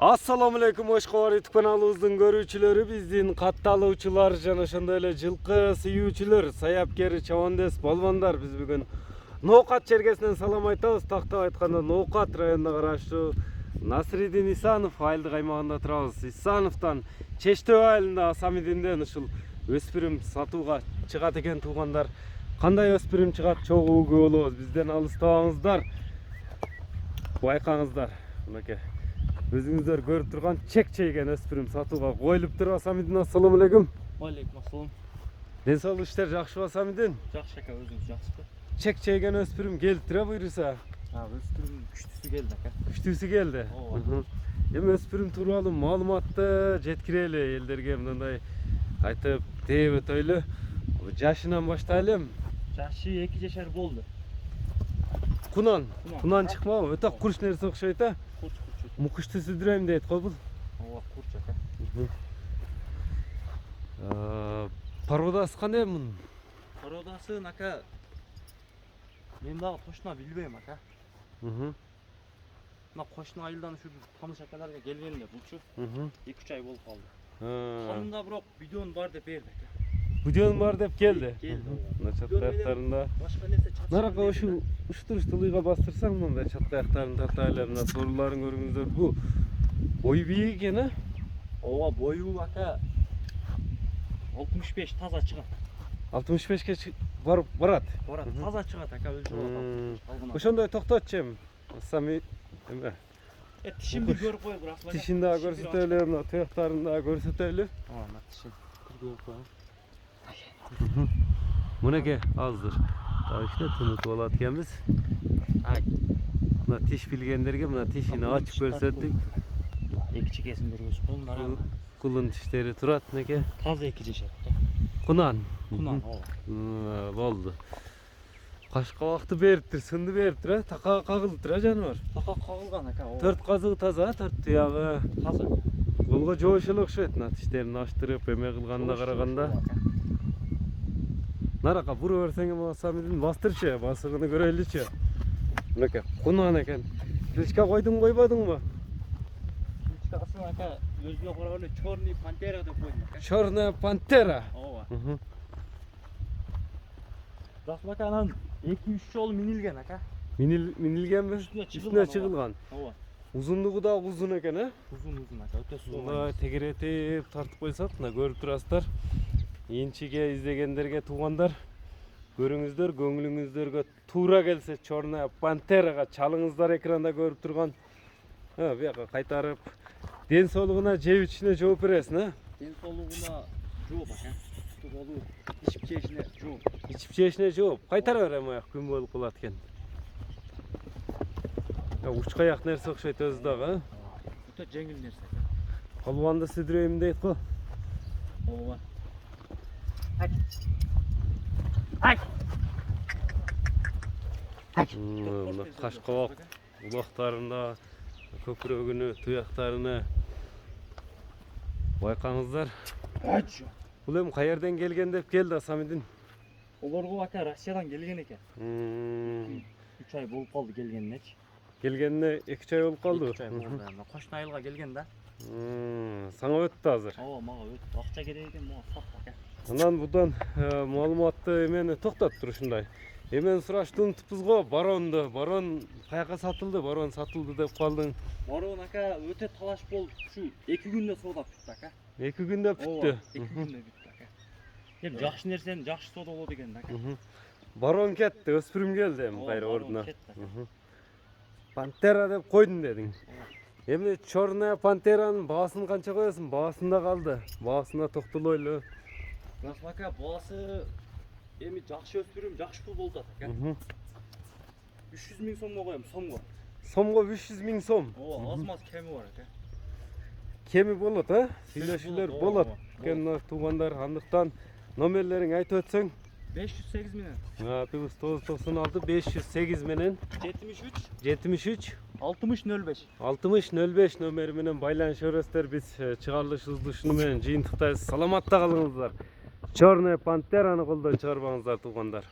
Assalamu alaikum Oşkovar YouTube kanalımızın görүүчүлөрү, биздин катталуучулар жана ошондой эле жылкы сүйүүчүлөр, саяпкер, чабандес, балбандар. Биз бүгүн Ноокат чергесинен салам айтабыз. Тактап айтканда Ноокат районуна караштуу Насиридин Исанов айылдык аймагында турабыз. Исановдон Чечтөө айылында Самидинден ушул өспүрүм сатууга чыгат экен туугандар. Кандай өспүрүм чыгат чогуу күбө болобуз. Бизден алыстабаңыздар. Байкаңыздар. Мынакей өзүңүздөр көрүп турган чек чейген өспүрүм сатууга коюлуптур. Асамидин, ассаламу алейкум. Алейкум ассалам. Ден соолук иштер жакшыбы Асамидин? Жакшы ака, өзүңүз жакшысызбы? Чек чейген өспүрүм келиптир буйруса. Өспүрүм күчтүүсү келди ака. Күчтүүсү келди. Эми өспүрүм тууралуу маалыматты жеткирели элдерге, мындай айтып дээп өтөйлү. Жашынан баштайлы. Жашы 2 жашар болду. Кунан чыкмабы? Өтө курч нерсе окшойт а? Курч. Мукушты сүдүрөйм дейт го бул. Ооба, курч ака. Породасы кандай мунун? Породасы ака, мен дагы точно билбейм ака. Мына кошуна айылдан ушу таныш акаларга келгенде булчу 2-3 ай болуп калды. Канында бирок бидон бар деп берди ака. Бидон бар деп келди. Мына чатка аяктарында. Башка нерсе чатшы. Нарака ушу тылыйга бастырсаң мындай чатка аяктарын тартайлы, мына сооруларын көрүңүздөр. Бу бой бийик экен, а? Ооба, бою ака 65 таза чыгат. 65ке барат. Барат, таза чыгат ака, өлчөп. Ошондой токтотчу эми. Сами эме. Тишимди көрүп коюп расмага. Тишин дагы көрсөтөлү, мына туяктарын дагы көрсөтөлү. Мына тишин көрүп коюп. Мынакей азыр. Дагы кичине тунутуп алат экенбиз. Мына тиш билгендерге мына тишини ачып көрсөттүк. Эки чекесин көргөзүп коюм. Кулун тиштери турат мынакей. Таза 2 жашар. Кунан, ооба. болду. Каш кабакты бериптир, сынды бериптир, а? Така кагылыптыр, а жаныбар? Така кагылган ака, ооба. 4 казыгы таза, 4 туягы Таза. колго жоош эле окшойт, мына тиштерин ачтырып эме кылганда караганда. Нарака бура берсең эми Самидин бастырчы, басыгыны көрөйлүчү. Мынакей кунан экен. Кличка койдуң койбодуңбу? Кличкасын ака өзүнө карап эле Черный Пантера деп койдум ака. Черная пантера. Ооба. Расмака анан 2-3 жолу минилген ака. Минилгенби? Үстүнө чыгылган. Ооба. Узундугу да узун экен, а? Узун ака, өтө суу. Мына тегеретип тартып койсок, мына көрүп турасыздар. Инчиге издегендерге туугандар, көрүңүздөр, көңүлүңүздөргө туура келсе Черная пантерага чалыңыздар, экранда көрүп турган. Бияка кайтарып ден соолугуна, жеп ичине жооп бересиң, а? Ден соолугуна жооп ака. Болуу, ичип жешине жооп. Ичип жешине жооп. Кайтара берем, аяк күн болуп калат экен. Учка аяк нерсе окшойт өзү дагы, а? Өтө жеңил нерсе. Палбанды сүдүрөйм дейт го. Ооба. Мына каш кабак улактарында, көкүрөгүнө, туяктарына байкаңыздар. Бул эми каерден келген деп келди Асамидин? Олорго ака Россиядан келген экен. 3 ай болуп калды келгенинечи. Келгенине 2 ай болуп калды. 2 ай болду. Кошуна айылга келген да. Саңа өттү азыр. Ооба, мага өтүп акча керек экен, мага сат ака. Анан будан маалыматты эмени токтоттур ушундай. Эмен сураштуу унутуппуз го, баронду. Барон каяка сатылды? Барон сатылды деп калдың. Барон ака өтө талаш болуп, ушу 2 күндө соода бүттү ака. 2 күндө бүттү. 2 күндө бүттү ака. Эми жакшы нерсени жакшы соода болот экен да ака. Барон кетти, өспүрүм келди эми кайра ордуна. Пантера деп койдун дедиң. Эми Черная пантеранын баасын канча коесуң? Баасында калды. Баасына токтолойлу. Расмака баасы эми жакшы өспүрүм, жакшы пул болду ака. 300 миң сомго коем, сомго. Сомго 300 миң сом. Ооба, аз-маз кеми бар ака. Кеми болот, а? Сүйлөшүүлөр болот. Экен туугандар, андыктан номерлериң айтып өтсөң? 508 менен. Плюс 996 508 менен 73 6005. 6005 номери менен байланышып бересиздер. Биз чыгарылышыбызды ушуну менен жыйынтыктайбыз. Саламатта калыңыздар. Черная пантераны колдон чыгарбаңыздар туугандар.